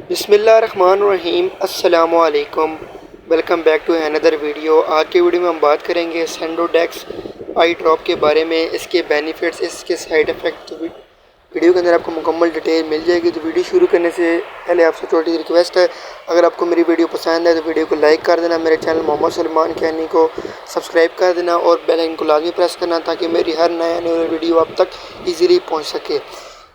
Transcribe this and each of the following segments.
بسم اللہ الرحمن الرحیم، السلام علیکم، welcome back to another video. آج کے ویڈیو میں ہم بات کریں گے سینڈوڈیکس آئی ڈراپ کے بارے میں، اس کے بینیفٹس، اس کے سائیڈ ایفیکٹ۔ ویڈیو کے اندر آپ کو مکمل ڈیٹیل مل جائے گی۔ تو ویڈیو شروع کرنے سے پہلے آپ سے چھوٹی سی ریکویسٹ ہے، اگر آپ کو میری ویڈیو پسند ہے تو ویڈیو کو لائک کر دینا، میرے چینل محمد سلمان کینی کو سبسکرائب کر دینا اور بیل آئکن کو لازمی پریس کرنا تاکہ میری ہر نیا ویڈیو آپ تک ایزیلی پہنچ سکے۔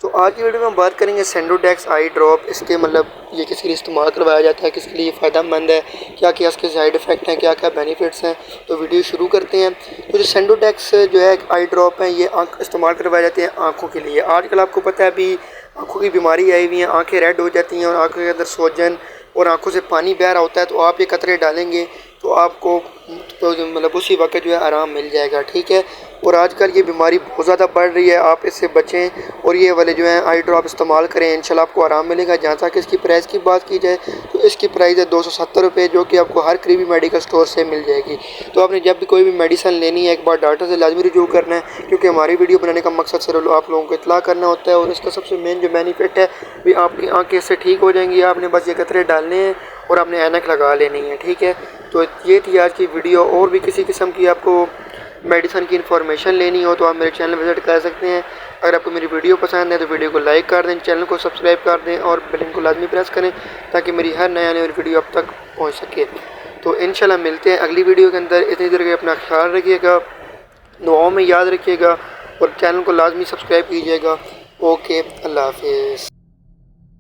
تو آج کی ویڈیو میں ہم بات کریں گے سینڈوڈیکس آئی ڈراپ، اس کے یہ کس کے لیے استعمال کروایا جاتا ہے، کس کے لیے فائدہ مند ہے، کیا کیا اس کے سائیڈ ایفیکٹ ہیں، کیا کیا بینیفٹس ہیں۔ تو ویڈیو شروع کرتے ہیں۔ تو جو سینڈوڈیکس جو ہے آئی ڈراپ ہیں، یہ استعمال کروائے جاتے ہیں آنکھوں کے لیے۔ آج کل آپ کو پتہ ہے ابھی آنکھوں کی بیماری آئی ہوئی ہیں، آنکھیں ریڈ ہو جاتی ہیں اور آنکھوں کے اندر سوجن اور آنکھوں سے پانی بہہ رہا ہوتا ہے، تو آپ یہ قطرے ڈالیں گے تو آپ کو اسی وقت جو ہے آرام مل جائے گا، ٹھیک ہے۔ اور آج کل یہ بیماری بہت زیادہ بڑھ رہی ہے، آپ اس سے بچیں اور یہ والے جو ہیں آئی ڈراپ استعمال کریں، انشاءاللہ آپ کو آرام ملے گا۔ جہاں تک اس کی پرائس کی بات کی جائے تو اس کی پرائس ہے 270 روپے، جو کہ آپ کو ہر قریبی میڈیکل سٹور سے مل جائے گی۔ تو آپ نے جب بھی کوئی بھی میڈیسن لینی ہے، ایک بار ڈاکٹر سے لازمی رجوع کرنا ہے، کیونکہ ہماری ویڈیو بنانے کا مقصد صرف آپ لوگوں کو اطلاع کرنا ہوتا ہے، اور اس کا سب سے مین جو بینیفٹ ہے بھی آپ کی آنکھیں اس سے ٹھیک ہو جائیں گی۔ آپ نے بس یہ قطرے ڈالنے ہیں اور آپ نے اینک لگا لینی ہے، ٹھیک ہے۔ تو یہ تھی آج کی ویڈیو۔ اور بھی کسی قسم کی آپ کو میڈیسن کی انفارمیشن لینی ہو تو آپ میرے چینل وزٹ کر سکتے ہیں۔ اگر آپ کو میری ویڈیو پسند ہے تو ویڈیو کو لائک کر دیں، چینل کو سبسکرائب کر دیں اور بیل آئکن کو لازمی پریس کریں تاکہ میری ہر نیا ویڈیو اب تک پہنچ سکے۔ تو انشاءاللہ ملتے ہیں اگلی ویڈیو کے اندر۔ اتنی دیر کے اپنا خیال رکھیے گا، دعاؤں میں یاد رکھیے گا اور چینل کو لازمی سبسکرائب کیجیے گا۔ اوکے، اللہ حافظ۔